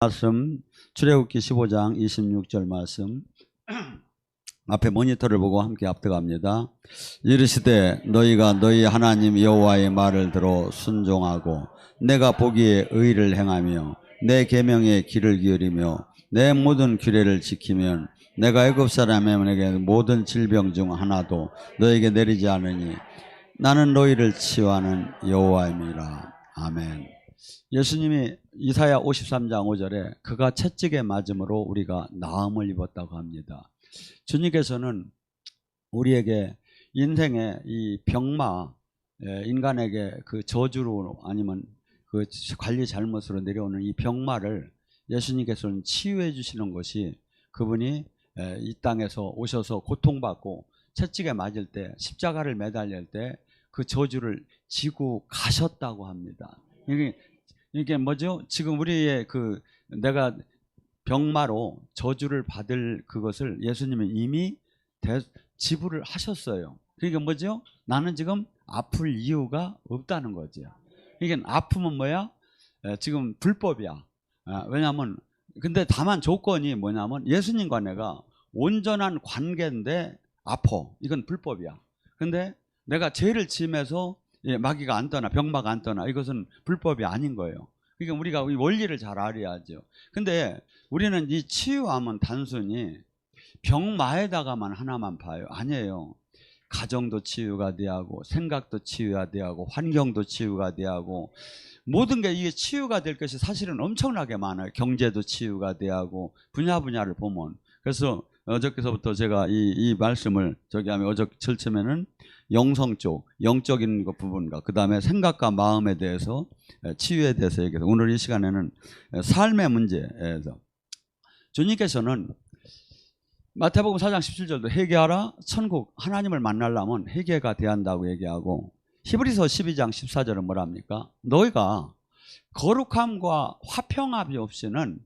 말씀 출애굽기 15장 26절 말씀 앞에 모니터를 보고 함께 압독합니다. 이르시되 너희가 너희 하나님 여호와의 말을 들어 순종하고 내가 보기에 의를 행하며 내 계명에 귀를 기울이며 내 모든 규례를 지키면 내가 애굽 사람에게 모든 질병 중 하나도 너에게 내리지 않으니 나는 너희를 치유하는 여호와임이라. 아멘. 예수님이 이사야 53장 5절에 그가 채찍에 맞음으로 우리가 나음을 입었다고 합니다. 주님께서는 우리에게 인생의 이 병마, 인간에게 그 저주로 아니면 그 관리 잘못으로 내려오는 이 병마를 예수님께서는 치유해 주시는 것이 그분이 이 땅에서 오셔서 고통받고 채찍에 맞을 때 십자가를 매달릴 때 그 저주를 지고 가셨다고 합니다. 이게 뭐죠? 지금 우리의 그 내가 병마로 저주를 받을 그것을 예수님이 이미 지불을 하셨어요. 그러니까 뭐죠? 나는 지금 아플 이유가 없다는 거죠. 이게 아픔은 뭐야? 지금 불법이야. 왜냐하면 근데 다만 조건이 뭐냐면 예수님과 내가 온전한 관계인데 아파. 이건 불법이야. 근데 내가 죄를 지으면서 마귀가 안 떠나, 병마가 안 떠나, 이것은 불법이 아닌 거예요. 그러니까 우리가 이 원리를 잘 알아야죠. 근데 우리는 이 치유함은 단순히 병마에다가만 하나만 봐요. 아니에요. 가정도 치유가 돼야 하고, 생각도 치유가 돼야 하고, 환경도 치유가 돼야 하고, 모든 게 이게 치유가 될 것이 사실은 엄청나게 많아요. 경제도 치유가 돼야 하고, 분야를 보면. 그래서 어저께서부터 제가 이 말씀을 저기 하면 처음에는 영성 쪽, 영적인 것 부분과 그 다음에 생각과 마음에 대해서 치유에 대해서 얘기해서 오늘 이 시간에는 삶의 문제에서 주님께서는 마태복음 4장 17절도 회개하라 천국 하나님을 만나려면 회개가 돼야 한다고 얘기하고 히브리서 12장 14절은 뭐랍니까? 너희가 거룩함과 화평함이 없이는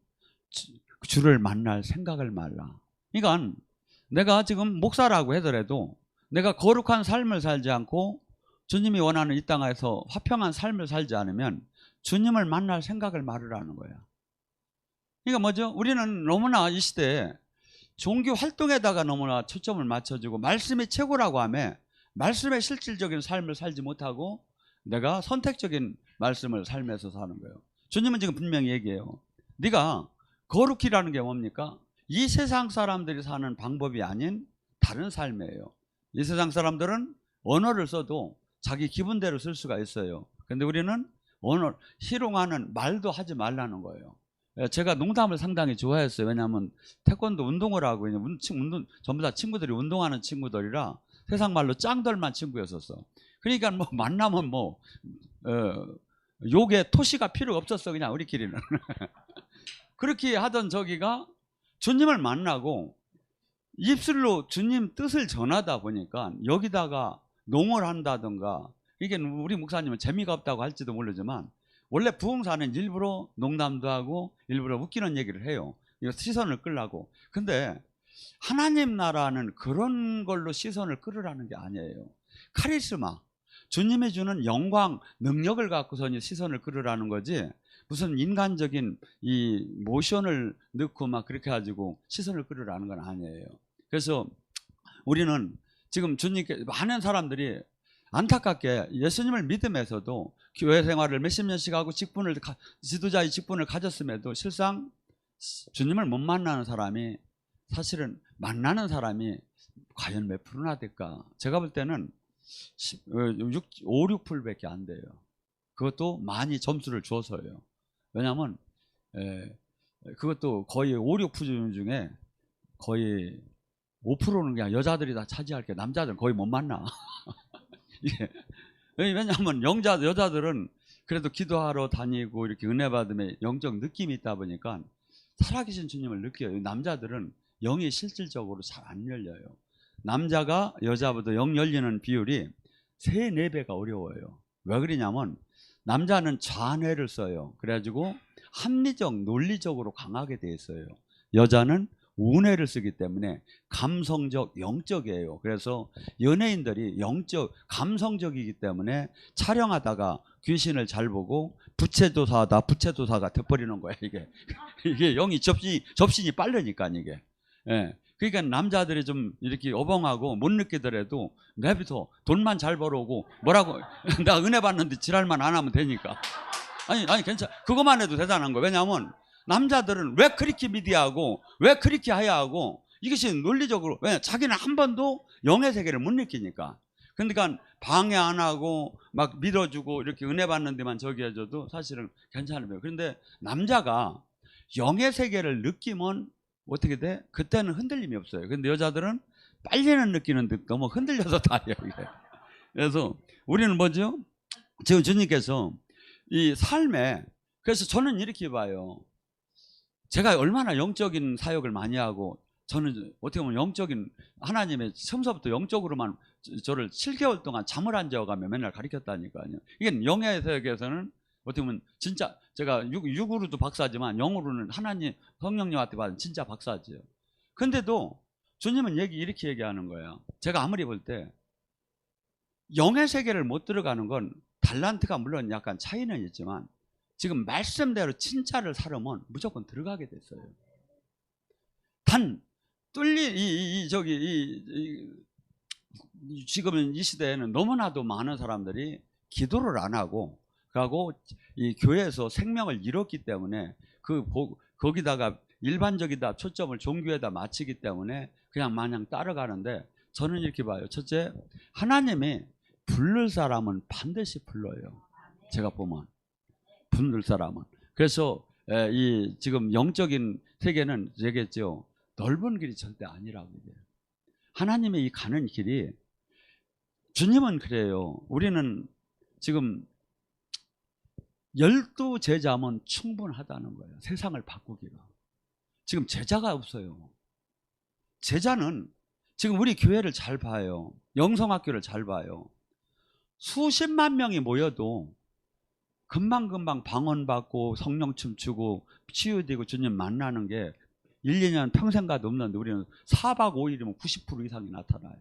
주를 만날 생각을 말라. 그러니까 내가 지금 목사라고 하더라도 내가 거룩한 삶을 살지 않고 주님이 원하는 이 땅에서 화평한 삶을 살지 않으면 주님을 만날 생각을 말으라는 거야. 그러니까 뭐죠? 우리는 너무나 이 시대에 종교 활동에다가 너무나 초점을 맞춰주고 말씀이 최고라고 하며 말씀의 실질적인 삶을 살지 못하고 내가 선택적인 말씀을 삶에서 사는 거예요. 주님은 지금 분명히 얘기해요. 네가 거룩이라는 게 뭡니까? 이 세상 사람들이 사는 방법이 아닌 다른 삶이에요. 이 세상 사람들은 언어를 써도 자기 기분대로 쓸 수가 있어요. 근데 우리는 언어, 희롱하는 말도 하지 말라는 거예요. 제가 농담을 상당히 좋아했어요. 왜냐하면 태권도 운동을 하고 전부 다 친구들이 운동하는 친구들이라 세상 말로 짱돌만 친구였었어. 그러니까 뭐 만나면 욕에 토시가 필요 없었어. 그냥 우리끼리는. 그렇게 하던 저기가 주님을 만나고 입술로 주님 뜻을 전하다 보니까 여기다가 농을 한다든가 이게 우리 목사님은 재미가 없다고 할지도 모르지만 원래 부흥사는 일부러 농담도 하고 일부러 웃기는 얘기를 해요. 이거 시선을 끌라고. 근데 하나님 나라는 그런 걸로 시선을 끌으라는 게 아니에요. 카리스마, 주님이 주는 영광, 능력을 갖고서 시선을 끌으라는 거지 무슨 인간적인 이 모션을 넣고 막 그렇게 가지고 시선을 끌으라는 건 아니에요. 그래서 우리는 지금 주님께 많은 사람들이 안타깝게 예수님을 믿으면서도 교회 생활을 몇십 년씩 하고 지도자의 직분을 가졌음에도 실상 주님을 못 만나는 사람이 사실은 만나는 사람이 과연 몇 프로나 될까? 제가 볼 때는 5, 6%밖에 안 돼요. 그것도 많이 점수를 줘서요. 왜냐하면 그것도 거의 5, 6% 중에 거의 5%는 그냥 여자들이 다 차지할게. 남자들은 거의 못 만나. 왜냐하면 여자들은 그래도 기도하러 다니고 이렇게 은혜 받으면 영적 느낌이 있다 보니까 살아계신 주님을 느껴요. 남자들은 영이 실질적으로 잘 안 열려요. 남자가 여자보다 영 열리는 비율이 3, 4배가 어려워요. 왜 그러냐면 남자는 좌뇌를 써요. 그래가지고 합리적, 논리적으로 강하게 돼 있어요. 여자는 운해를 쓰기 때문에 감성적, 영적이에요. 그래서 연예인들이 영적, 감성적이기 때문에 촬영하다가 귀신을 잘 보고 부채도사하다 부채도사가 돼버리는 거야, 이게. 이게 영이 접신이 빠르니까, 이게. 예. 그러니까 남자들이 좀 이렇게 어벙하고 못 느끼더라도 내비둬. 돈만 잘 벌어오고 뭐라고. 나 은혜 받는데 지랄만 안 하면 되니까. 아니, 괜찮아. 그것만 해도 대단한 거야. 왜냐하면 남자들은 왜 그렇게 미디어하고 왜 그렇게 하야하고 이것이 논리적으로, 왜 자기는 한 번도 영의 세계를 못 느끼니까. 그러니까 방해 안 하고 막 믿어주고 이렇게 은혜 받는 데만 저기 해줘도 사실은 괜찮은 거예요. 그런데 남자가 영의 세계를 느끼면 어떻게 돼? 그때는 흔들림이 없어요. 근데 여자들은 빨리는 느끼는데 너무 흔들려서 다해요, 이게. 그래서 우리는 뭐죠? 지금 주님께서 이 삶에, 그래서 저는 이렇게 봐요. 제가 얼마나 영적인 사역을 많이 하고, 저는 어떻게 보면 영적인, 하나님의 처음서부터 영적으로만 저를 7개월 동안 잠을 안 재워가며 맨날 가르쳤다니까요. 이게 영의 세계에서는 어떻게 보면 진짜, 제가 육으로도 박사지만 영으로는 하나님 성령님한테 받은 진짜 박사지요. 근데도 주님은 이렇게 얘기하는 거예요. 제가 아무리 볼 때 영의 세계를 못 들어가는 건 달란트가 물론 약간 차이는 있지만 지금 말씀대로 진짜를 살으면 무조건 들어가게 됐어요. 단 지금은 이 시대에는 너무나도 많은 사람들이 기도를 안 하고, 그리고 이 교회에서 생명을 잃었기 때문에 거기다가 일반적이다 초점을 종교에다 맞추기 때문에 그냥 마냥 따라가는데, 저는 이렇게 봐요. 첫째, 하나님이 부를 사람은 반드시 불러요. 제가 보면 부를 사람은. 그래서 이 지금 영적인 세계는 얘기했죠. 넓은 길이 절대 아니라고 얘기해요. 하나님의 이 가는 길이, 주님은 그래요. 우리는 지금 12제자면 충분하다는 거예요. 세상을 바꾸기가. 지금 제자가 없어요. 제자는 지금 우리 교회를 잘 봐요. 영성학교를 잘 봐요. 수십만 명이 모여도 금방금방 방언받고 성령 춤추고 치유되고 주님 만나는 게 1, 2년 평생 가도 없는데, 우리는 4박 5일이면 90% 이상이 나타나요.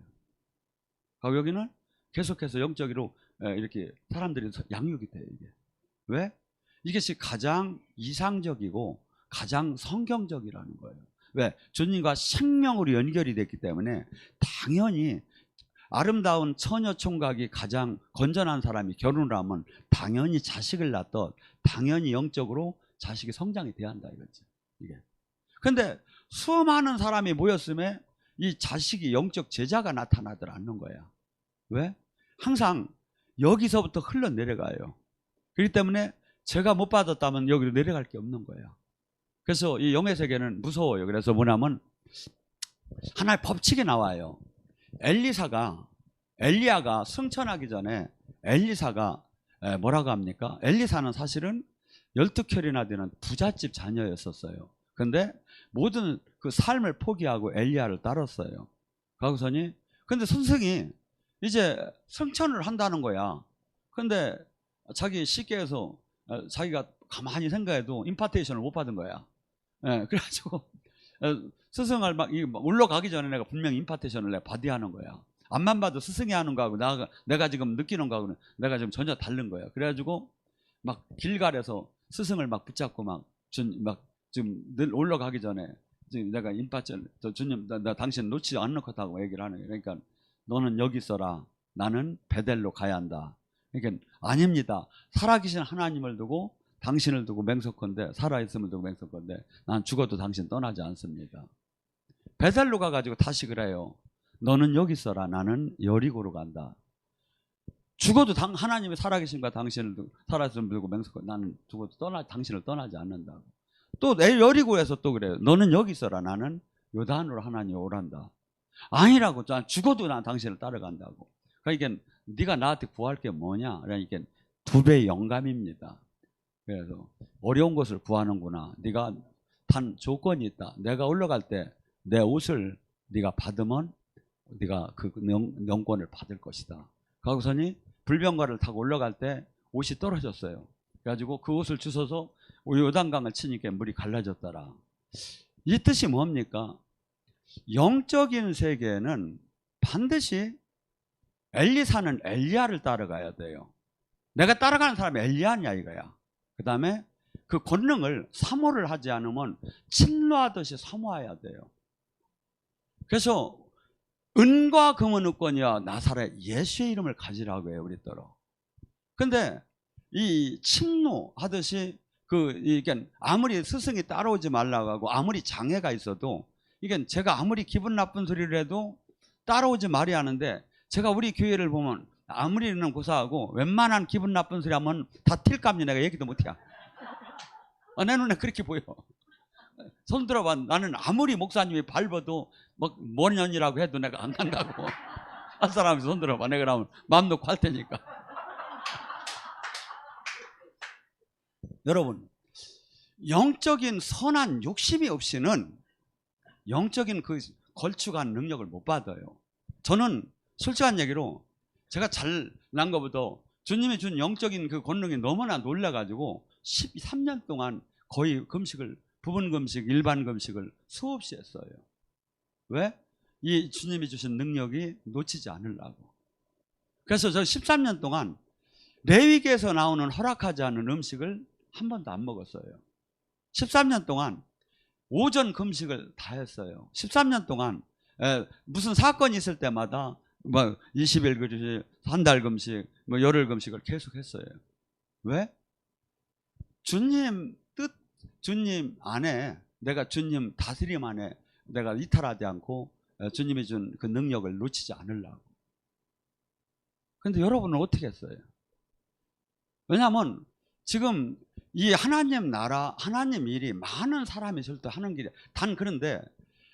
그리고 여기는 계속해서 영적으로 이렇게 사람들이 양육이 돼요. 이게 왜? 이것이 가장 이상적이고 가장 성경적이라는 거예요. 왜? 주님과 생명으로 연결이 됐기 때문에 당연히 아름다운 처녀 총각이 가장 건전한 사람이 결혼을 하면 당연히 자식을 낳던, 당연히 영적으로 자식이 성장이 돼야 한다 이거지, 이게. 근데 수많은 사람이 모였음에 이 자식이 영적 제자가 나타나들 않는 거야. 왜? 항상 여기서부터 흘러내려가요. 그렇기 때문에 제가 못 받았다면 여기로 내려갈 게 없는 거예요. 그래서 이 영의 세계는 무서워요. 그래서 뭐냐면 하나의 법칙이 나와요. 엘리야가 승천하기 전에 엘리사가 뭐라고 합니까? 엘리사는 사실은 12켤이나 되는 부잣집 자녀였었어요. 근데 모든 그 삶을 포기하고 엘리야를 따랐어요. 가고서니 근데 선생이 이제 승천을 한다는 거야. 근데 자기 시계에서 자기가 가만히 생각해도 임파테이션을 못 받은 거야. 그래가지고 스승을 막 올라가기 전에 내가 분명히 임파테이션을 내가 받아야 하는 거야. 앞만 봐도 스승이 하는 거하고 내가 지금 느끼는 거하고는 내가 지금 전혀 다른 거야. 그래가지고 막 길갈에서 스승을 막 붙잡고 막 지금 늘 올라가기 전에 지금 내가 임파테이션, 주님 나 당신 놓지 않을 것하고 얘기를 하는 거야. 그러니까 너는 여기 있어라. 나는 베델로 가야 한다. 그러니까 아닙니다. 살아계신 하나님을 두고 당신을 두고 맹세컨대, 살아있음을 두고 맹세컨대 난 죽어도 당신 떠나지 않습니다. 베델로 가가지고 다시 그래요. 너는 여기 있어라. 나는 여리고로 간다. 죽어도 하나님의 살아계신과 당신을 두고 살아있음을 두고 맹세컨대 나는 죽어도 당신을 떠나지 않는다. 또 여리고에서 또 그래요. 너는 여기 있어라. 나는 요단으로 하나님 오란다. 아니라고. 난 죽어도 난 당신을 따라간다고. 그러니까 네가 나한테 구할 게 뭐냐? 그러니까 2배의 영감입니다. 그래서 어려운 것을 구하는구나. 네가 단 조건이 있다. 내가 올라갈 때 내 옷을 네가 받으면 네가 그 영권을 받을 것이다. 그러고서니 불병과를 타고 올라갈 때 옷이 떨어졌어요. 그래가지고 그 옷을 주워서 요단강을 치니까 물이 갈라졌더라. 이 뜻이 뭡니까? 영적인 세계는 반드시 엘리사는 엘리야를 따라가야 돼요. 내가 따라가는 사람이 엘리야냐 이거야. 그 다음에 그 권능을 사모를 하지 않으면 침노하듯이 사모해야 돼요. 그래서 은과 금은 없거니와 나사렛 예수의 이름을 가지라고 해요, 우리더러. 근데 이 침노하듯이 이게 아무리 스승이 따라오지 말라고 하고 아무리 장애가 있어도 이게 제가 아무리 기분 나쁜 소리를 해도 따라오지 말이 하는데, 제가 우리 교회를 보면 아무리는 고사하고 웬만한 기분 나쁜 소리 하면 다 튈감지 내가 얘기도 못해. 내 눈에 그렇게 보여. 손 들어봐. 나는 아무리 목사님이 밟아도 뭔 년이라고 해도 내가 안 간다고. 한 사람이 손 들어봐. 내가 그러면 마음 놓고 할 테니까. 여러분, 영적인 선한 욕심이 없이는 영적인 그 걸쭉한 능력을 못 받아요. 저는 솔직한 얘기로 제가 잘난 것보다 주님이 준 영적인 그 권능이 너무나 놀라가지고 13년 동안 거의 금식을, 부분 금식, 일반 금식을 수없이 했어요. 왜? 이 주님이 주신 능력이 놓치지 않으려고. 그래서 저 13년 동안 레위기에서 나오는 허락하지 않은 음식을 한 번도 안 먹었어요. 13년 동안 오전 금식을 다 했어요. 13년 동안 무슨 사건이 있을 때마다 20일 금식, 한 달 금식, 열흘 금식을 계속 했어요. 왜? 주님 뜻, 주님 안에, 내가 주님 다스림 안에 내가 이탈하지 않고 주님이 준 그 능력을 놓치지 않으려고. 그런데 여러분은 어떻게 했어요? 왜냐하면 지금 이 하나님 나라, 하나님 일이 많은 사람이 있을 때 하는 길이 그런데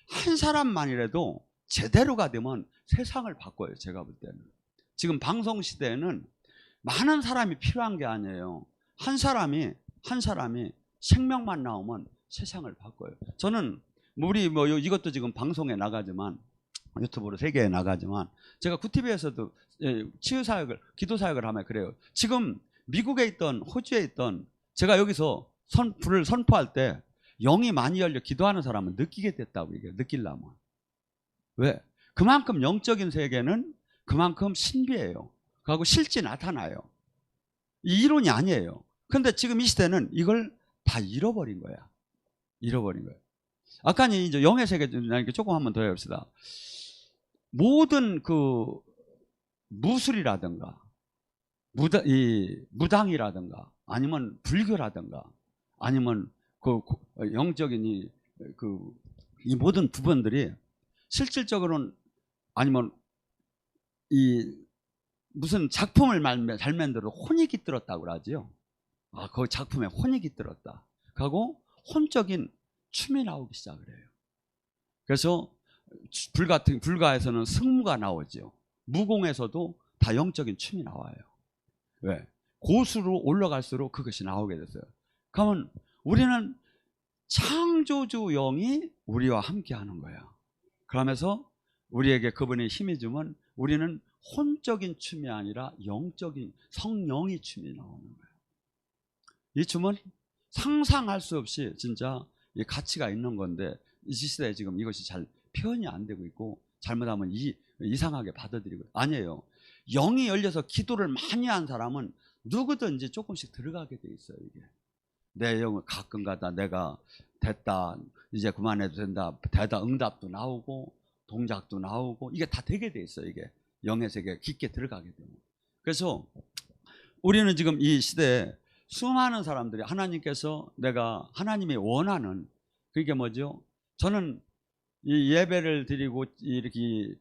한 사람만이라도 제대로가 되면 세상을 바꿔요. 제가 볼 때는 지금 방송 시대에는 많은 사람이 필요한 게 아니에요. 한 사람이 생명만 나오면 세상을 바꿔요. 저는 우리 이것도 지금 방송에 나가지만, 유튜브로 세계에 나가지만, 제가 구티비에서도 치유사역을, 기도사역을 하면 그래요. 지금 미국에 있던, 호주에 있던, 제가 여기서 불을 선포할 때 영이 많이 열려 기도하는 사람은 느끼게 됐다고 얘기해요. 느끼려면. 왜? 그만큼 영적인 세계는 그만큼 신비해요. 그리고 실제 나타나요. 이 이론이 아니에요. 근데 지금 이 시대는 이걸 다 잃어버린 거야. 잃어버린 거예요. 아까 이제 영의 세계 조금 한번 더 해봅시다. 모든 그 무술이라든가 무당이라든가 아니면 불교라든가 아니면 그 영적인 이 모든 부분들이 실질적으로는, 아니면 이 무슨 작품을 잘 만들어 혼이 깃들었다고 그러지요. 그 작품에 혼이 깃들었다. 하고 혼적인 춤이 나오기 시작을 해요. 그래서 불가에서는 승무가 나오죠. 무공에서도 다 영적인 춤이 나와요. 왜? 고수로 올라갈수록 그것이 나오게 됐어요. 그러면 우리는 창조주 영이 우리와 함께 하는 거예요. 그러면서 우리에게 그분의 힘이 주면 우리는 혼적인 춤이 아니라 영적인 성령의 춤이 나오는 거예요. 이 춤은 상상할 수 없이 진짜 가치가 있는 건데, 이 시대에 지금 이것이 잘 표현이 안 되고 있고, 잘못하면 이상하게 받아들이고. 아니에요. 영이 열려서 기도를 많이 한 사람은 누구든지 조금씩 들어가게 돼 있어요. 이게 내 영을 가끔가다 내가 됐다, 이제 그만해도 된다, 대다 응답도 나오고 동작도 나오고, 이게 다 되게 돼 있어요. 이게 영의 세계에 깊게 들어가게 되면. 그래서 우리는 지금 이 시대에 수많은 사람들이 하나님께서, 내가 하나님이 원하는 그게 뭐죠? 저는 이 예배를 드리고 이렇게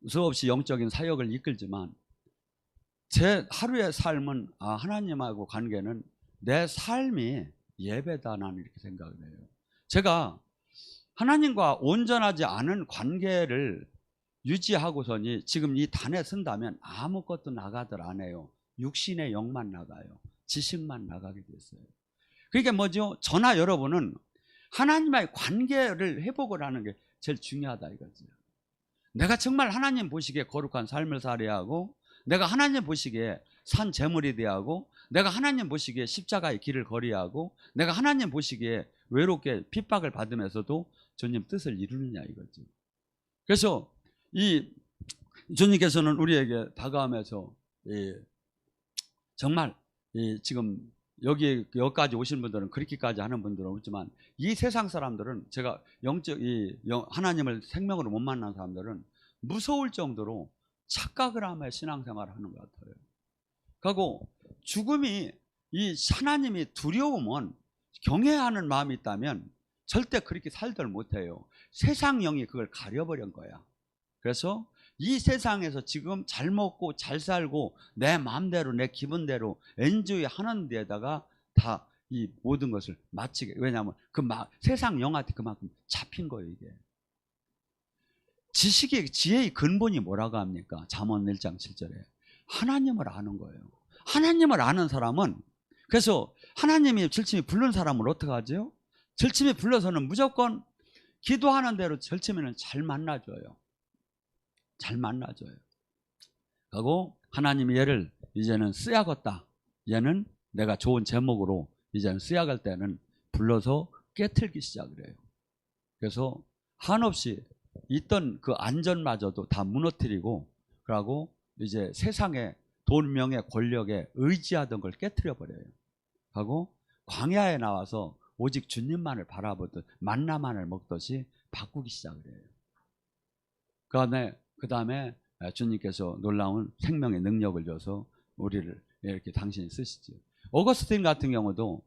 수없이 영적인 사역을 이끌지만, 제 하루의 삶은 하나님하고 관계는 내 삶이 예배다, 나는 이렇게 생각을 해요. 제가 하나님과 온전하지 않은 관계를 유지하고서니 지금 이 단에 쓴다면 아무것도 나가들 안 해요. 육신의 영만 나가요. 지식만 나가게 됐어요. 그러니까 뭐죠? 저나 여러분은 하나님과의 관계를 회복을 하는 게 제일 중요하다 이거죠. 내가 정말 하나님 보시기에 거룩한 삶을 살아야 하고, 내가 하나님 보시기에 산 제물이 돼야 하고, 내가 하나님 보시기에 십자가의 길을 걸어야 하고, 내가 하나님 보시기에 외롭게 핍박을 받으면서도 주님 뜻을 이루느냐 이거죠. 그래서 이 주님께서는 우리에게 다가오면서 정말 지금 여기까지 오신 분들은 그렇게까지 하는 분들은 없지만 이 세상 사람들은 제가 하나님을 생명으로 못 만난 사람들은 무서울 정도로 착각을 하며 신앙생활을 하는 것 같아요. 그리고 죽음이 이 하나님이 두려우면 경외하는 마음이 있다면 절대 그렇게 살들 못해요. 세상 영이 그걸 가려버린 거야. 그래서 이 세상에서 지금 잘 먹고 잘 살고 내 마음대로 내 기분대로 엔조이 하는 데다가 다 이 모든 것을 마치게. 왜냐하면 세상 영한테 그만큼 잡힌 거예요. 이게 지혜의 근본이 뭐라고 합니까? 잠언 1장 7절에 하나님을 아는 거예요. 하나님을 아는 사람은, 그래서 하나님이 절침이 부른 사람을 어떻게 하죠? 절침이 불러서는 무조건 기도하는 대로 절침이는 잘 만나줘요. 잘 만나줘요. 그리고 하나님이 얘를 이제는 쓰야겠다. 얘는 내가 좋은 제목으로 이제는 쓰야갈 때는 불러서 깨틀기 시작을 해요. 그래서 한없이 있던 그 안전마저도 다 무너뜨리고, 그러고 이제 세상에 돈, 명예, 권력에 의지하던 걸 깨트려 버려요. 하고 광야에 나와서 오직 주님만을 바라보듯 만나만을 먹듯이 바꾸기 시작을 해요. 그 다음에 주님께서 놀라운 생명의 능력을 줘서 우리를 이렇게 당신이 쓰시죠. 어거스틴 같은 경우도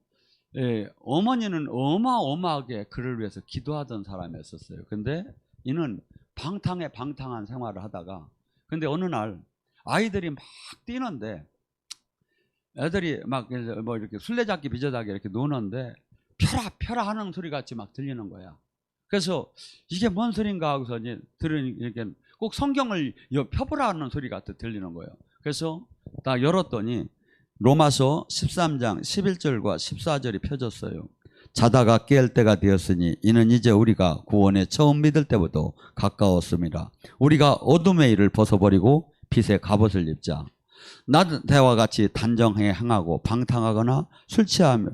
어머니는 어마어마하게 그를 위해서 기도하던 사람이었어요. 근데 이는 방탕한 생활을 하다가, 근데 어느 날 아이들이 막 뛰는데 애들이 막 뭐 이렇게 술래잡기 비저잡기 이렇게 노는데 펴라 하는 소리 같이 막 들리는 거야. 그래서 이게 뭔 소린가 하고서 이제 이렇게 꼭 성경을 펴보라 하는 소리 같이 들리는 거예요. 그래서 딱 열었더니 로마서 13장 11절과 14절이 펴졌어요. 자다가 깰 때가 되었으니 이는 이제 우리가 구원에 처음 믿을 때부터 가까웠습니다. 우리가 어둠의 일을 벗어버리고 빛의 갑옷을 입자. 낮 때와 같이 단정하게 행하고 방탕하거나 술 취하며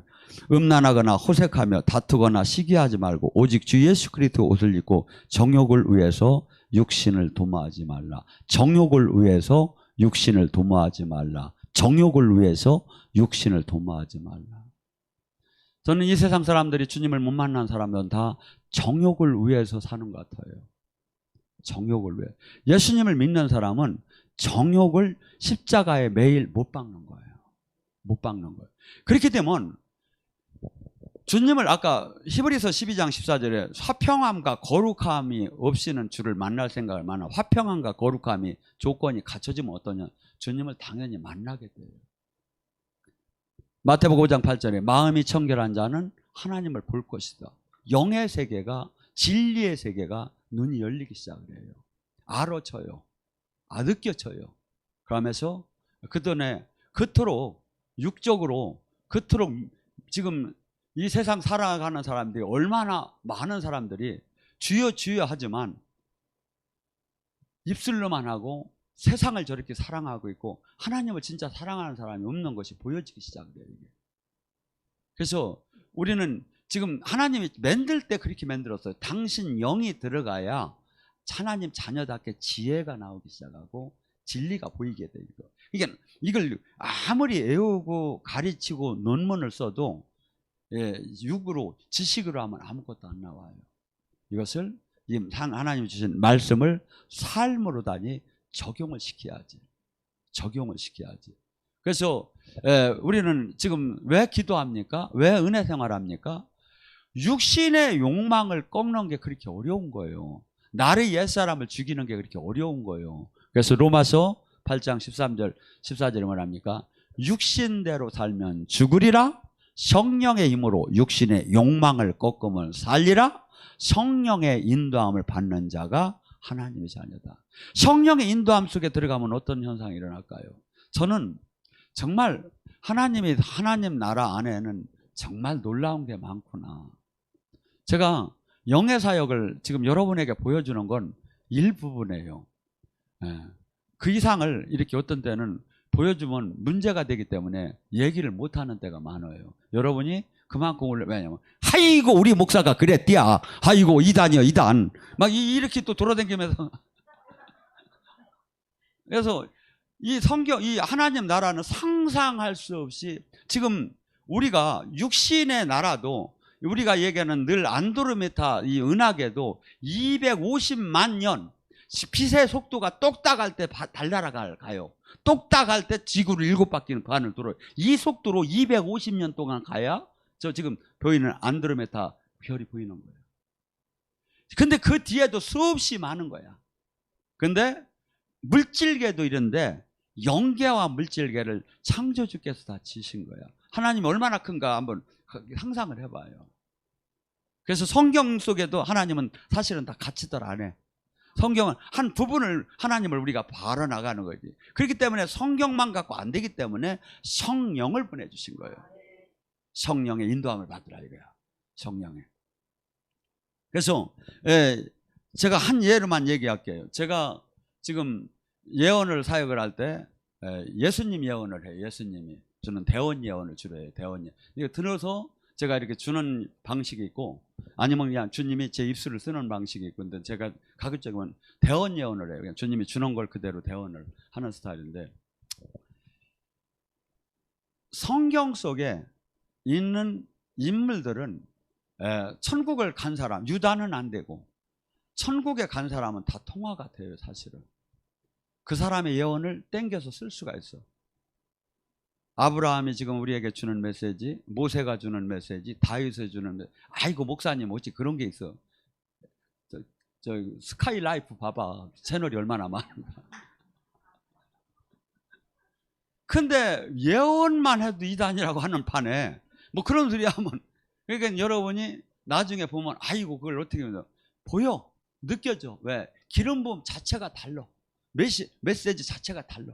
음란하거나 호색하며 다투거나 시기하지 말고 오직 주 예수 그리스도 옷을 입고 정욕을 위해서 육신을 도모하지 말라. 정욕을 위해서 육신을 도모하지 말라. 정욕을 위해서 육신을 도모하지 말라. 저는 이 세상 사람들이 주님을 못 만난 사람들은 다 정욕을 위해서 사는 것 같아요. 정욕을 위해. 예수님을 믿는 사람은 정욕을 십자가에 매일 못 박는 거예요. 못 박는 거예요. 그렇게 되면 주님을 아까 히브리서 12장 14절에 화평함과 거룩함이 없이는 주를 만날 생각을 많아. 화평함과 거룩함이 조건이 갖춰지면 어떠냐? 주님을 당연히 만나게 돼요. 마태복음 5장 8절에 마음이 청결한 자는 하나님을 볼 것이다. 영의 세계가, 진리의 세계가 눈이 열리기 시작을 해요. 알아쳐요. 느껴져요. 그러면서 그전에 그토록 육적으로 그토록 지금 이 세상 살아가는 사람들이 얼마나 많은 사람들이 주여 주여 하지만 입술로만 하고 세상을 저렇게 사랑하고 있고 하나님을 진짜 사랑하는 사람이 없는 것이 보여지기 시작해요. 그래서 우리는 지금 하나님이 만들 때 그렇게 만들었어요. 당신 영이 들어가야 하나님 자녀답게 지혜가 나오기 시작하고 진리가 보이게 돼요. 이걸 아무리 애우고 가르치고 논문을 써도 육으로 지식으로 하면 아무것도 안 나와요. 이것을 하나님 주신 말씀을 삶으로 다니 적용을 시켜야지. 적용을 시켜야지. 그래서 우리는 지금 왜 기도합니까? 왜 은혜 생활합니까? 육신의 욕망을 꺾는 게 그렇게 어려운 거예요. 나의 옛사람을 죽이는 게 그렇게 어려운 거예요. 그래서 로마서 8장 13절 14절에 뭐랍니까? 육신대로 살면 죽으리라. 성령의 힘으로 육신의 욕망을 꺾으면 살리라. 성령의 인도함을 받는 자가 하나님의 자녀다. 성령의 인도함 속에 들어가면 어떤 현상이 일어날까요? 저는 정말 하나님 나라 안에는 정말 놀라운 게 많구나. 제가 영의 사역을 지금 여러분에게 보여주는 건 일부분이에요. 그 이상을 이렇게 어떤 때는 보여주면 문제가 되기 때문에 얘기를 못하는 때가 많아요. 여러분이 그만큼 올려. 왜냐면 아이고 우리 목사가 그랬디야. 아이고 이단이요 이단. 막 이렇게 또 돌아다니면서. 그래서 이 성경, 이 하나님 나라는 상상할 수 없이 지금 우리가 육신의 나라도 우리가 얘기하는 늘 안드로메다 이 은하계도 250만 년 빛의 속도가 똑딱할 때 달나라가 가요. 똑딱할 때 지구를 7바퀴는 반을 돌아요. 이 속도로 250년 동안 가야 저 지금 보이는 안드로메다 별이 보이는 거예요. 근데 그 뒤에도 수없이 많은 거야. 근데 물질계도 이런데 영계와 물질계를 창조주께서 다 지으신 거야. 하나님이 얼마나 큰가 한번 상상을 해봐요. 그래서 성경 속에도 하나님은 사실은 다 같이들 안 해. 성경은 한 부분을 하나님을 우리가 발언나가는 거지. 그렇기 때문에 성경만 갖고 안 되기 때문에 성령을 보내주신 거예요. 성령의 인도함을 받으라 이거야. 성령의. 그래서 제가 한 예로만 얘기할게요. 제가 지금 예언을 사역을 할 때 예수님 예언을 해요. 예수님이. 저는 대원 예언을 주로 해요. 대원 예언. 이거 들어서 제가 이렇게 주는 방식이 있고 아니면 그냥 주님이 제 입술을 쓰는 방식이 있고 근데 제가 가급적이면 대원 예언을 해요. 그냥 주님이 주는 걸 그대로 대원을 하는 스타일인데 성경 속에 있는 인물들은 천국을 간 사람, 유다는 안 되고 천국에 간 사람은 다 통화가 돼요. 사실은. 그 사람의 예언을 땡겨서 쓸 수가 있어. 아브라함이 지금 우리에게 주는 메시지, 모세가 주는 메시지, 다윗이 주는 메시지. 아이고 목사님 어찌 그런 게 있어. 저 스카이 라이프 봐봐. 채널이 얼마나 많은가. 근데 예언만 해도 이단이라고 하는 판에 뭐 그런 소리 하면 그러니까 여러분이 나중에 보면 아이고 그걸 어떻게 보여. 느껴져. 왜? 기름 부음 자체가 달라. 메시지 자체가 달라.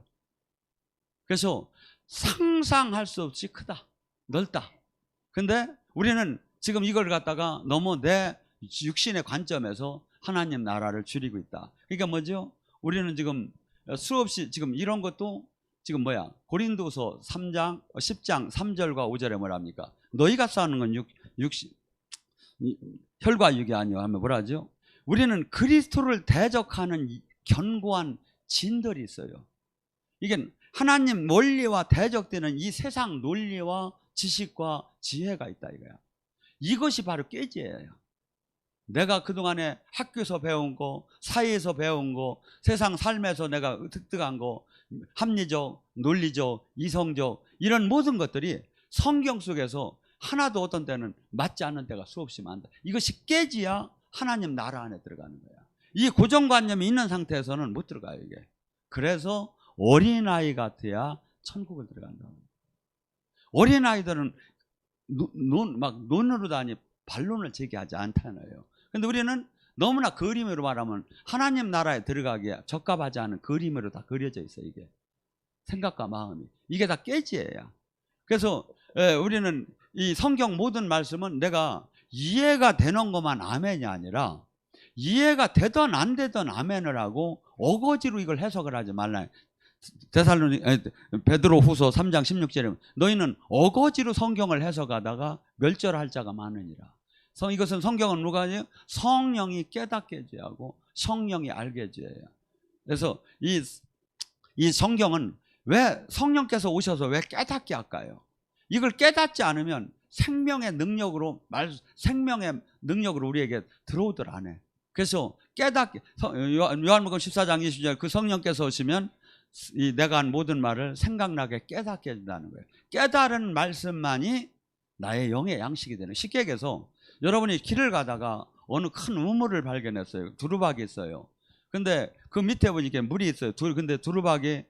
그래서 상상할 수 없이 크다. 넓다. 근데 우리는 지금 이걸 갖다가 너무 내 육신의 관점에서 하나님 나라를 줄이고 있다. 그러니까 뭐죠? 우리는 지금 수없이 지금 이런 것도 지금 뭐야? 고린도서 3장 10장 3절과 5절에 뭐랍니까? 너희가 싸우는 건 혈과 육이 아니요 하면 뭐라 하죠? 우리는 그리스도를 대적하는 견고한 진들이 있어요. 이게 하나님 논리와 대적되는 이 세상 논리와 지식과 지혜가 있다 이거야. 이것이 바로 깨지예요. 내가 그동안에 학교에서 배운 거, 사회에서 배운 거, 세상 삶에서 내가 득득한 거, 합리적, 논리적, 이성적 이런 모든 것들이 성경 속에서 하나도 어떤 때는 맞지 않는 때가 수없이 많다. 이것이 깨지야 하나님 나라 안에 들어가는 거야. 이 고정관념이 있는 상태에서는 못 들어가요 이게. 그래서 어린아이 같아야 천국을 들어간다. 어린아이들은 막 논으로 다니 반론을 제기하지 않잖아요. 근데 우리는 너무나 그림으로 말하면 하나님 나라에 들어가기에 적합하지 않은 그림으로 다 그려져 있어요. 이게 생각과 마음이 이게 다 깨지예요. 그래서 우리는 이 성경 모든 말씀은 내가 이해가 되는 것만 아멘이 아니라 이해가 되든 안 되든 아멘을 하고 어거지로 이걸 해석을 하지 말라. 베드로후서 3장 16절에 너희는 어거지로 성경을 해석하다가 멸절할 자가 많으니라. 이것은 성경은 누가 하죠? 성령이 깨닫게 해줘야 하고 성령이 알게 해줘야 해요. 그래서 이 성경은 왜 성령께서 오셔서 왜 깨닫게 할까요? 이걸 깨닫지 않으면 생명의 능력으로 우리에게 들어오들 안 해. 그래서 깨닫게 요한복음 14장 20절 그 성령께서 오시면 내가 한 모든 말을 생각나게 깨닫게 해준다는 거예요. 깨달은 말씀만이 나의 영의 양식이 되는. 쉽게 얘기해서 여러분이 길을 가다가 어느 큰 우물을 발견했어요. 두루박이 있어요. 근데 그 밑에 보니까 물이 있어요. 근데 두루박이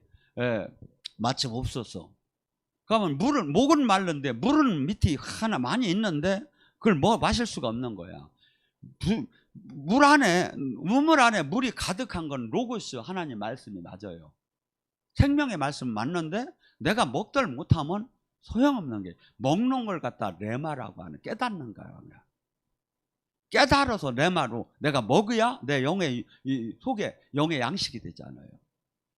마침 없었어. 그러면 목은 마른데 물은 밑에 하나 많이 있는데 그걸 마실 수가 없는 거야. 우물 안에 물이 가득한 건 로고스 하나님 말씀이 맞아요. 생명의 말씀 맞는데 내가 먹들 못하면 소용없는 게 먹는 걸 갖다 레마라고 하는 깨닫는 거야. 깨달아서 레마로 내가 먹어야 내 영의 속에 영의 양식이 되잖아요.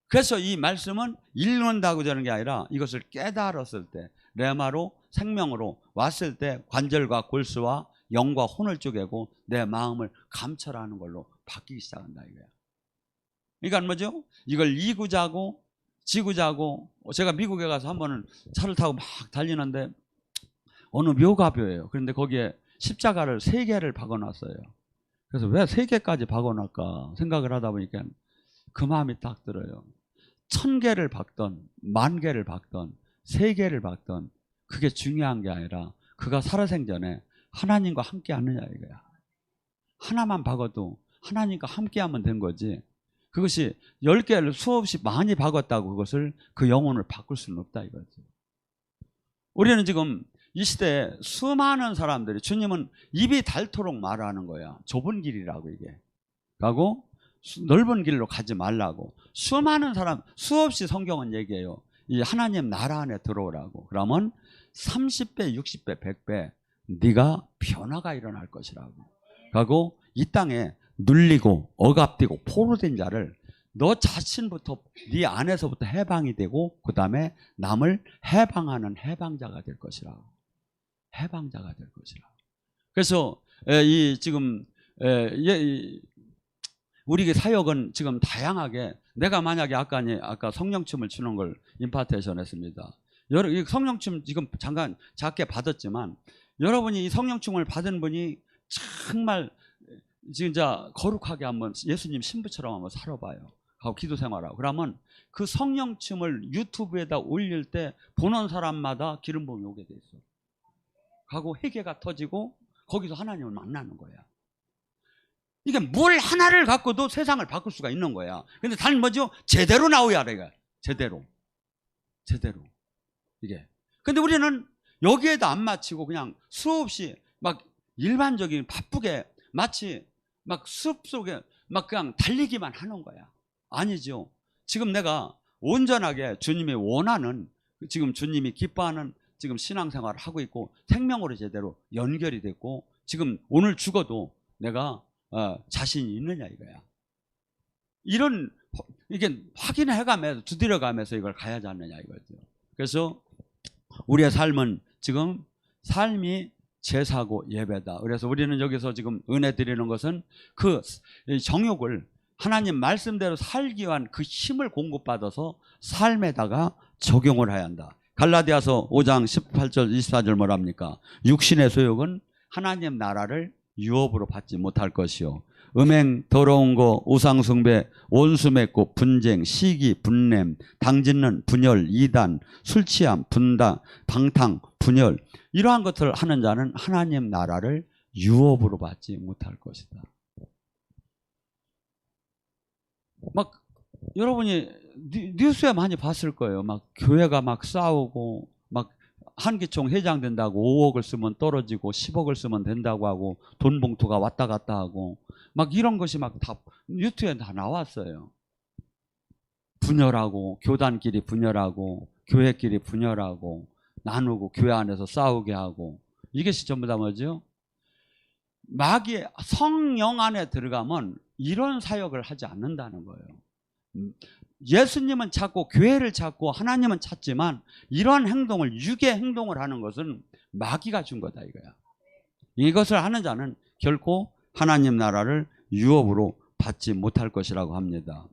그래서 이 말씀은 읽는다고 되는 게 아니라 이것을 깨달았을 때, 레마로 생명으로 왔을 때 관절과 골수와 영과 혼을 쪼개고 내 마음을 감찰하는 걸로 바뀌기 시작한다 이거야. 그러니까 뭐죠? 이걸 이구자고 지구자고. 제가 미국에 가서 한 번은 차를 타고 막 달리는데 어느 묘가교예요. 그런데 거기에 십자가를 3개를 박아놨어요. 그래서 왜 3개까지 박아놨을까 생각을 하다 보니까 그 마음이 딱 들어요. 1000개를 박던 10,000개를 박던 3개를 박던 그게 중요한 게 아니라 그가 살아생전에 하나님과 함께 하느냐 이거야. 하나만 박아도 하나님과 함께 하면 된 거지, 그것이 10개를 수없이 많이 박았다고 그것을 그 영혼을 바꿀 수는 없다 이거죠. 우리는 지금 이 시대에 수많은 사람들이, 주님은 입이 닳도록 말하는 거야. 좁은 길이라고 이게. 가고 넓은 길로 가지 말라고. 수많은 사람, 수없이 성경은 얘기해요. 이 하나님 나라 안에 들어오라고. 그러면 30배, 60배, 100배 네가 변화가 일어날 것이라고. 가고 이 땅에 눌리고 억압되고 포로된 자를 너 자신부터, 네 안에서부터 해방이 되고 그 다음에 남을 해방하는 해방자가 될 것이라고. 해방자가 될 것이라고. 그래서 이 지금 우리 사역은 지금 다양하게, 내가 만약에 아까 성령춤을 추는 걸 임파테이션 했습니다. 성령춤 지금 잠깐 작게 받았지만 여러분이 이 성령춤을 받은 분이 정말 진짜 거룩하게 한번 예수님 신부처럼 한번 살아봐요. 하고 기도 생활하고. 그러면 그 성령춤을 유튜브에다 올릴 때 보는 사람마다 기름 부음이 오게 돼 있어. 하고 회개가 터지고 거기서 하나님을 만나는 거야. 이게 뭘 하나를 갖고도 세상을 바꿀 수가 있는 거야. 근데 단 뭐죠? 제대로 나오야 돼. 제대로. 이게. 근데 우리는 여기에도 안 맞추고 그냥 수없이 막 일반적인 바쁘게 마치 막 숲속에 막 그냥 달리기만 하는 거야. 아니죠. 지금 내가 온전하게 주님이 원하는, 지금 주님이 기뻐하는 지금 신앙생활을 하고 있고 생명으로 제대로 연결이 됐고 지금 오늘 죽어도 내가 자신이 있느냐 이거야. 이런 이게 확인해가면서 두드려가면서 이걸 가야지 않느냐 이거죠. 그래서 우리의 삶은 지금 삶이 제사고 예배다. 그래서 우리는 여기서 지금 은혜 드리는 것은 그 정욕을 하나님 말씀대로 살기 위한 그 힘을 공급받아서 삶에다가 적용을 해야 한다. 갈라디아서 5장 18절 24절 뭐랍니까? 육신의 소욕은 하나님 나라를 유업으로 받지 못할 것이요, 음행, 더러운 거, 우상숭배, 온수맺고, 분쟁, 시기, 분냄, 당짓는, 분열, 이단, 술취함, 분당, 방탕, 분열, 이러한 것들을 하는 자는 하나님 나라를 유업으로 받지 못할 것이다. 막 여러분이 뉴스에 많이 봤을 거예요. 막 교회가 막 싸우고 막 한기총 회장 된다고 5억을 쓰면 떨어지고 10억을 쓰면 된다고 하고 돈 봉투가 왔다 갔다 하고 막 이런 것이 막 다 유튜브에 다 나왔어요. 분열하고, 교단끼리 분열하고, 교회끼리 분열하고, 나누고, 교회 안에서 싸우게 하고, 이것이 전부 다 뭐죠? 마귀의 성령 안에 들어가면 이런 사역을 하지 않는다는 거예요. 예수님은 찾고 교회를 찾고 하나님은 찾지만 이러한 행동을, 육의 행동을 하는 것은 마귀가 준 거다 이거야. 이것을 하는 자는 결코 하나님 나라를 유업으로 받지 못할 것이라고 합니다.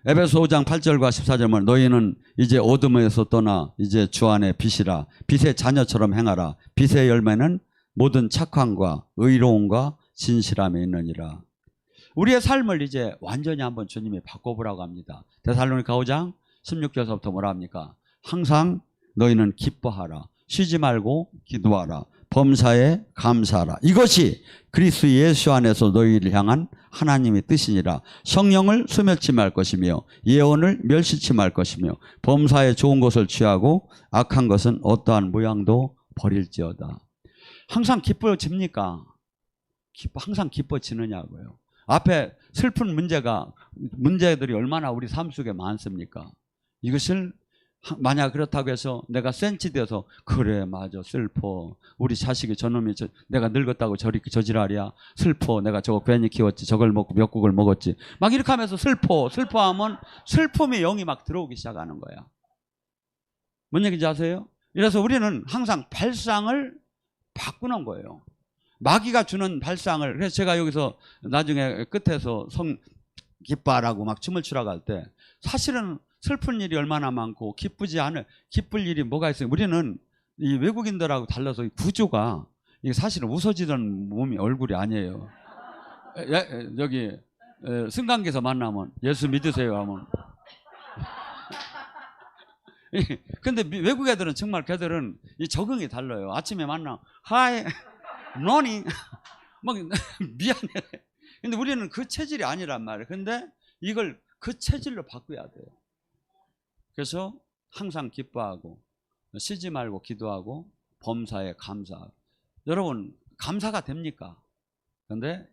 에베소 5장 8절과 14절은 너희는 이제 어둠에서 떠나 이제 주 안에 빛이라, 빛의 자녀처럼 행하라. 빛의 열매는 모든 착함과 의로움과 진실함에 있느니라. 우리의 삶을 이제 완전히 한번 주님이 바꿔보라고 합니다. 데살로니가 5장 16절서부터 뭐라 합니까? 항상 너희는 기뻐하라. 쉬지 말고 기도하라. 범사에 감사하라. 이것이 그리스도 예수 안에서 너희를 향한 하나님의 뜻이니라. 성령을 소멸치 말 것이며 예언을 멸시치 말 것이며 범사에 좋은 것을 취하고 악한 것은 어떠한 모양도 버릴지어다. 항상 기뻐집니까? 항상 기뻐지느냐고요. 앞에 슬픈 문제들이 얼마나 우리 삶 속에 많습니까? 이것을 만약 그렇다고 해서 내가 센치돼서 그래 맞아 슬퍼 우리 자식이 저놈이 내가 늙었다고 저리 저지랄이야 슬퍼 내가 저거 괜히 키웠지 저걸 먹고 멱국을 먹었지 막 이렇게 하면서 슬퍼하면 슬픔의 영이 막 들어오기 시작하는 거야. 뭔 얘기인지 아세요? 그래서 우리는 항상 발상을 바꾸는 거예요. 마귀가 주는 발상을. 그래서 제가 여기서 나중에 끝에서 기뻐하라고 막 춤을 추라고 할 때 사실은 슬픈 일이 얼마나 많고 기쁠 일이 뭐가 있어요. 우리는 이 외국인들하고 달라서 구조가 이게 사실은 웃어지던 몸이 얼굴이 아니에요. 여기 승강기에서 만나면 예수 믿으세요 하면 근데 외국 애들은 정말 걔들은 이 적응이 달라요. 아침에 만나 하이 노니 막 미안해. 근데 우리는 그 체질이 아니란 말이에요. 근데 이걸 그 체질로 바꿔야 돼요. 그래서 항상 기뻐하고 쉬지 말고 기도하고 범사에 감사하고. 여러분 감사가 됩니까? 근데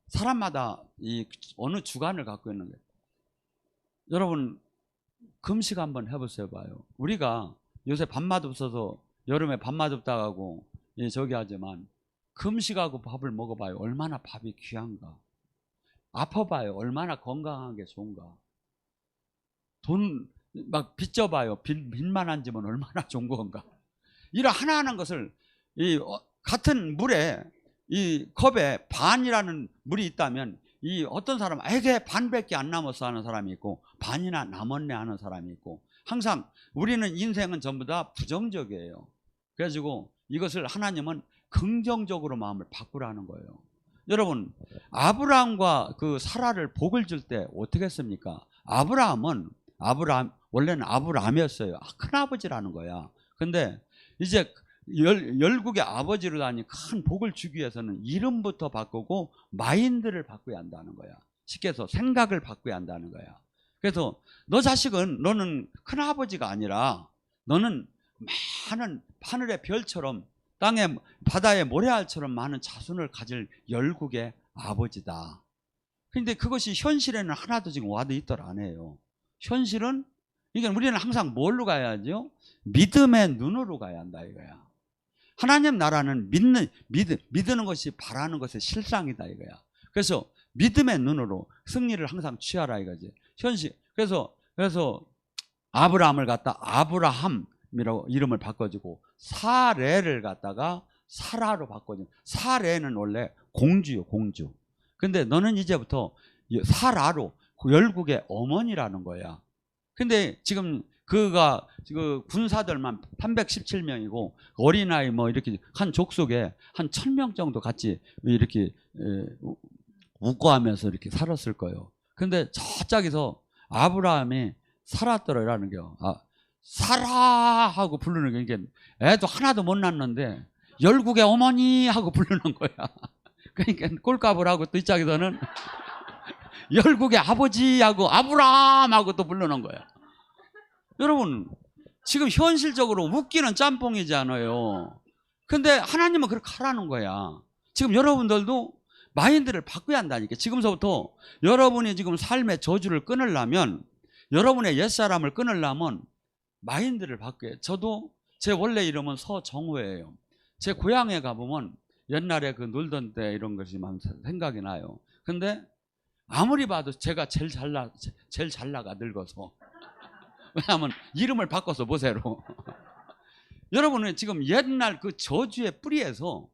사람마다 이 어느 주관을 갖고 있는 거예요. 여러분 금식 한번 해보세요 봐요. 우리가 요새 밥맛 없어서 여름에 밥맛 없다고 하고 저기 하지만 금식하고 밥을 먹어봐요. 얼마나 밥이 귀한가. 아파봐요. 얼마나 건강한 게 좋은가. 돈 막 빚져봐요. 빚만 안 지면 얼마나 좋은 건가. 이런 하나하나 것을 같은 물에 이 컵에 반이라는 물이 있다면 이 어떤 사람은 에게 반밖에 안 남았어 하는 사람이 있고 반이나 남았네 하는 사람이 있고 항상 우리는 인생은 전부 다 부정적이에요. 그래가지고 이것을 하나님은 긍정적으로 마음을 바꾸라는 거예요. 여러분 아브라함과 그 사라를 복을 줄 때 어떻게 했습니까? 아브라함 원래는 아브라함이었어요. 큰아버지라는 거야. 근데 이제 열국의 아버지로 다니 큰 복을 주기 위해서는 이름부터 바꾸고 마인드를 바꿔야 한다는 거야. 쉽게 해서 생각을 바꿔야 한다는 거야. 그래서 너 자식은 너는 큰아버지가 아니라 너는 많은 하늘의 별처럼 땅에 바다의 모래알처럼 많은 자손을 가질 열국의 아버지다. 그런데 그것이 현실에는 하나도 지금 와도 있더라 안 해요. 현실은 그러니까 우리는 항상 뭘로 가야죠? 믿음의 눈으로 가야 한다 이거야. 하나님 나라는 믿는 것이 바라는 것의 실상이다 이거야. 그래서 믿음의 눈으로 승리를 항상 취하라 이거지. 현실. 그래서 아브라함을 갖다 아브라함이라고 이름을 바꿔주고 사레를 갖다가 사라로 바꿔주고 사레는 원래 공주요 공주. 근데 너는 이제부터 사라로 열국의 어머니라는 거야. 근데 지금 그가 그 군사들만 317명이고 어린아이 뭐 이렇게 한 족속에 한 1000명 정도 같이 이렇게 웃고 하면서 이렇게 살았을 거예요. 근데 저짝에서 아브라함이 살았더라라는 게 사라 하고 부르는 게 이게 애도 하나도 못 낳는데 열국의 어머니 하고 부르는 거야. 그러니까 꼴값을 하고 또 이짝에서는 열국의 아버지하고 아브라함하고 또 부르는 거야. 여러분 지금 현실적으로 웃기는 짬뽕이잖아요. 근데 하나님은 그렇게 하라는 거야. 지금 여러분들도 마인드를 바꿔야 한다니까. 지금서부터 여러분이 지금 삶의 저주를 끊으려면 여러분의 옛사람을 끊으려면 마인드를 바꿔요. 저도 제 원래 이름은 서정호예요. 제 고향에 가보면 옛날에 그 놀던 때 이런 것이 막 생각이 나요. 근데 아무리 봐도 제가 제일 잘 나가 늙어서. 왜냐하면 이름을 바꿔서 보세요. 여러분은 지금 옛날 그 저주의 뿌리에서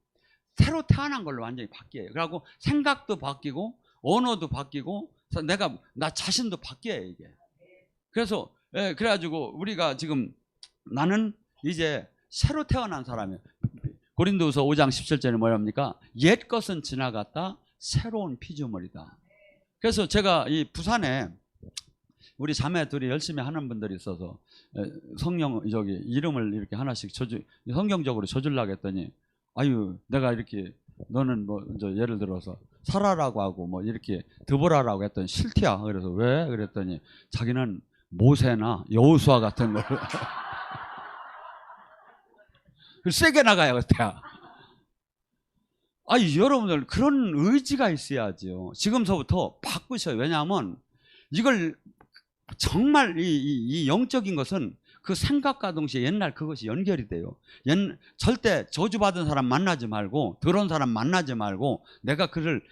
새로 태어난 걸로 완전히 바뀌어요. 그리고 생각도 바뀌고 언어도 바뀌고 나 자신도 바뀌어요 이게. 그래서 그래가지고 우리가 지금 나는 이제 새로 태어난 사람이에요. 고린도후서 5장 17절에 뭐랍니까? 옛 것은 지나갔다 새로운 피조물이다. 그래서 제가 이 부산에 우리 자매 둘이 열심히 하는 분들이 있어서 성령 이름을 이렇게 하나씩 성경적으로 줘주려고 했더니 아유 내가 이렇게 너는 뭐 예를 들어서 사라라고 하고 뭐 이렇게 드보라라고 했더니 싫대야. 그래서 왜? 그랬더니 자기는 모세나 여호수아 같은 걸 세게 나가야 그때야. 아니 여러분들 그런 의지가 있어야죠. 지금서부터 바꾸셔요. 왜냐하면 이걸 정말 이 영적인 것은 그 생각과 동시에 옛날 그것이 연결이 돼요. 절대 저주받은 사람 만나지 말고 더러운 사람 만나지 말고 내가 그를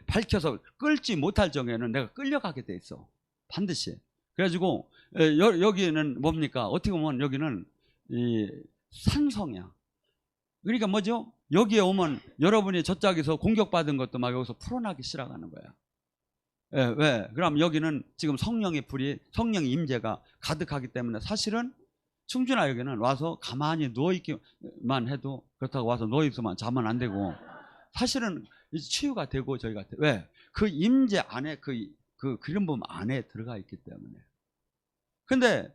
밝혀서 끌지 못할 정에는 내가 끌려가게 돼 있어. 반드시. 그래가지고 여기는 뭡니까? 어떻게 보면 여기는 이 산성이야. 그러니까 뭐죠? 여기에 오면 여러분이 저짝에서 공격받은 것도 막 여기서 풀어나기 시작하는 거야. 예, 왜? 그럼 여기는 지금 성령의 불이, 성령의 임재가 가득하기 때문에 사실은 충주나 여기는 와서 가만히 누워있기만 해도 그렇다고 와서 누워있으면 자면 안 되고 사실은 치유가 되고 저희가 왜? 그 임재 안에 그 기름부음 안에 들어가 있기 때문에. 근데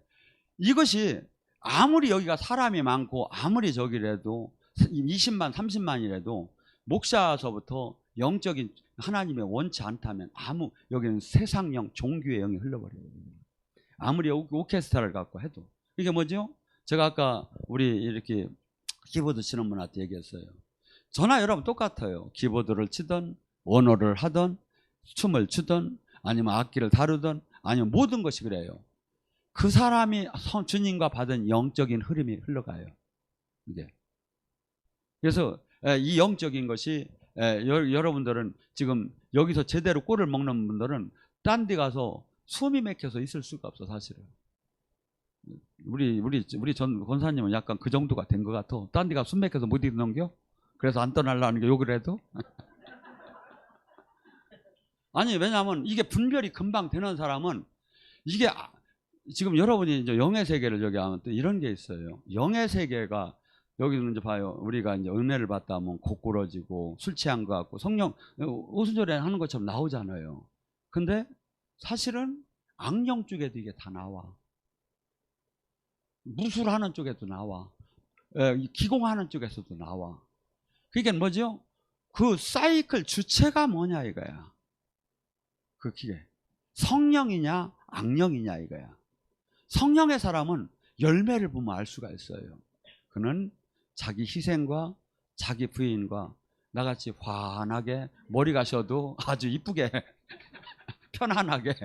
이것이 아무리 여기가 사람이 많고 아무리 저기라도 20만 30만이라도 목사서부터 영적인 하나님의 원치 않다면 여기는 세상령 종교의 영이 흘러버려요. 아무리 오케스트라를 갖고 해도. 이게 뭐죠? 제가 아까 우리 이렇게 키보드 치는 분한테 얘기했어요. 저나 여러분 똑같아요. 키보드를 치든 원어를 하든 춤을 추든 아니면 악기를 다루든 아니면 모든 것이 그래요. 그 사람이 주님과 받은 영적인 흐름이 흘러가요. 이게. 그래서 이 영적인 것이 여러분들은 지금 여기서 제대로 꼴을 먹는 분들은 딴 데 가서 숨이 막혀서 있을 수가 없어 사실은. 우리 전 권사님은 약간 그 정도가 된 것 같아. 딴 데 가서 숨 막혀서 못 넘겨? 그래서 안 떠날라는 게 욕을 해도? 아니 왜냐하면 이게 분별이 금방 되는 사람은 이게 지금 여러분이 이제 영의 세계를 저기 하면 또 이런 게 있어요. 영의 세계가 여기는 이제 봐요. 우리가 이제 은혜를 받다 하면 고꾸러지고 술 취한 것 같고 성령 오순절에 하는 것처럼 나오잖아요. 근데 사실은 악령 쪽에도 이게 다 나와. 무술하는 쪽에도 나와. 기공하는 쪽에서도 나와. 그게 뭐죠? 그 사이클 주체가 뭐냐 이거야. 그게 성령이냐 악령이냐 이거야. 성령의 사람은 열매를 보면 알 수가 있어요. 그는 자기 희생과 자기 부인과 나같이 환하게 머리 가셔도 아주 이쁘게 편안하게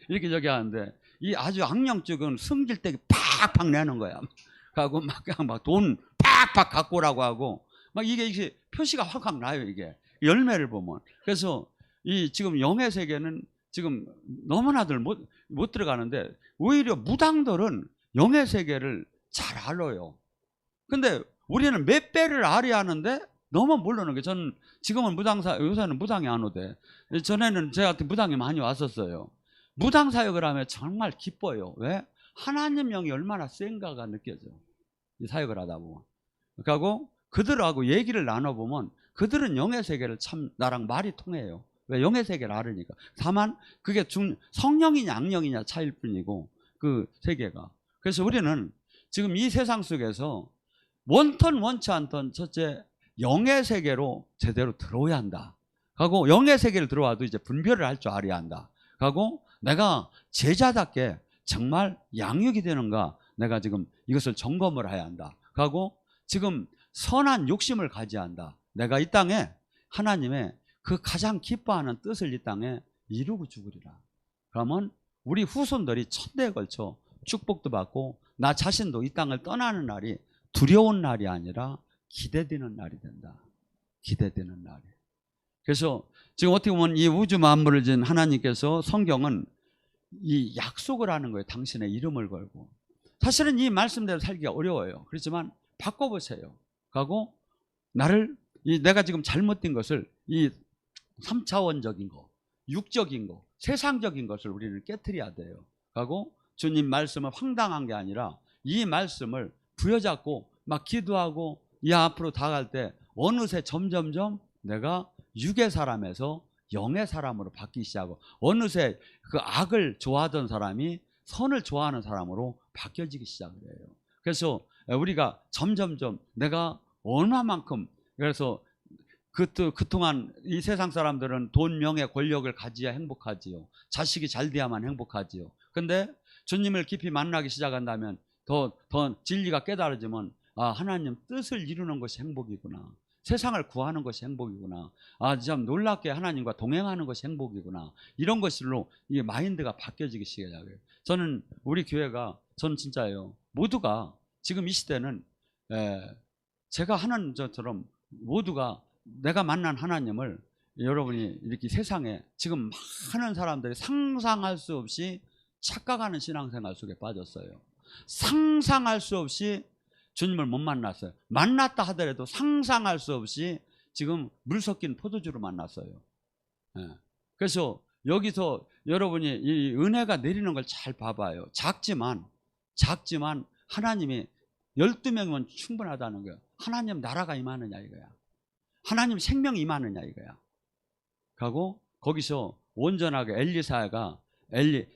이렇게 저기 하는데 이 아주 악령 쪽은 숨길 때 팍팍 내는 거야. 하고 막 돈 팍팍 갖고 오라고 하고 막 이게 표시가 확확 나요. 이게 열매를 보면. 그래서 이 지금 영의 세계는 지금 너무나들 못 들어가는데 오히려 무당들은 영의 세계를 잘 알아요. 근데 우리는 몇 배를 알아야 하는데 너무 모르는 게 저는 지금은 요새는 무당이 안 오대. 전에는 제한테 무당이 많이 왔었어요. 무당 사역을 하면 정말 기뻐요. 왜? 하나님 영이 얼마나 센가가 느껴져. 이 사역을 하다 보면. 그리고 그들하고 얘기를 나눠보면 그들은 영의 세계를 참 나랑 말이 통해요. 왜? 영의 세계를 알으니까. 다만 그게 성령이냐 악령이냐 차이일 뿐이고 그 세계가. 그래서 우리는 지금 이 세상 속에서 원턴 원치 않던 첫째 영의 세계로 제대로 들어오야 한다. 하고 영의 세계를 들어와도 이제 분별을 할 줄 알아야 한다. 하고 내가 제자답게 정말 양육이 되는가 내가 지금 이것을 점검을 해야 한다. 하고 지금 선한 욕심을 가져야 한다. 내가 이 땅에 하나님의 그 가장 기뻐하는 뜻을 이 땅에 이루고 죽으리라. 그러면 우리 후손들이 천대에 걸쳐 축복도 받고 나 자신도 이 땅을 떠나는 날이 두려운 날이 아니라 기대되는 날이 된다. 기대되는 날이. 그래서 지금 어떻게 보면 이 우주 만물을 지은 하나님께서 성경은 이 약속을 하는 거예요. 당신의 이름을 걸고. 사실은 이 말씀대로 살기가 어려워요. 그렇지만 바꿔보세요. 하고 내가 지금 잘못된 것을 이 3차원적인 거, 육적인 거, 세상적인 것을 우리는 깨트려야 돼요. 하고 주님 말씀은 황당한 게 아니라 이 말씀을 부여잡고 막 기도하고 이 앞으로 다가갈 때 어느새 점점점 내가 육의 사람에서 영의 사람으로 바뀌기 시작하고 어느새 그 악을 좋아하던 사람이 선을 좋아하는 사람으로 바뀌어지기 시작을 해요. 그래서 우리가 점점점 내가 얼마만큼 그래서 그동안 이 세상 사람들은 돈, 명예, 권력을 가지야 행복하지요. 자식이 잘 돼야만 행복하지요. 근데 주님을 깊이 만나기 시작한다면 더 진리가 깨달아지면 하나님 뜻을 이루는 것이 행복이구나. 세상을 구하는 것이 행복이구나. 참 놀랍게 하나님과 동행하는 것이 행복이구나. 이런 것으로 이 마인드가 바뀌어지기 시작해요. 저는 우리 교회가 저는 진짜예요. 모두가 지금 이 시대는 제가 하는 저처럼 모두가 내가 만난 하나님을 여러분이 이렇게 세상에 지금 많은 사람들이 상상할 수 없이 착각하는 신앙생활 속에 빠졌어요. 상상할 수 없이 주님을 못 만났어요. 만났다 하더라도 상상할 수 없이 지금 물 섞인 포도주를 만났어요. 그래서 여기서 여러분이 이 은혜가 내리는 걸 잘 봐봐요. 작지만 하나님이 12명이면 충분하다는 거예요. 하나님 나라가 임하느냐 이거야. 하나님 생명이 임하느냐 이거야. 하고 거기서 온전하게 엘리사가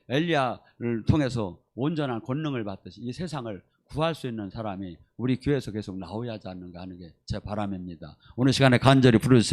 엘리야를 통해서 온전한 권능을 받듯이 이 세상을 구할 수 있는 사람이 우리 교회에서 계속 나오야 하지 않는가 하는 게 제 바람입니다. 오늘 시간에 간절히 부르주세요.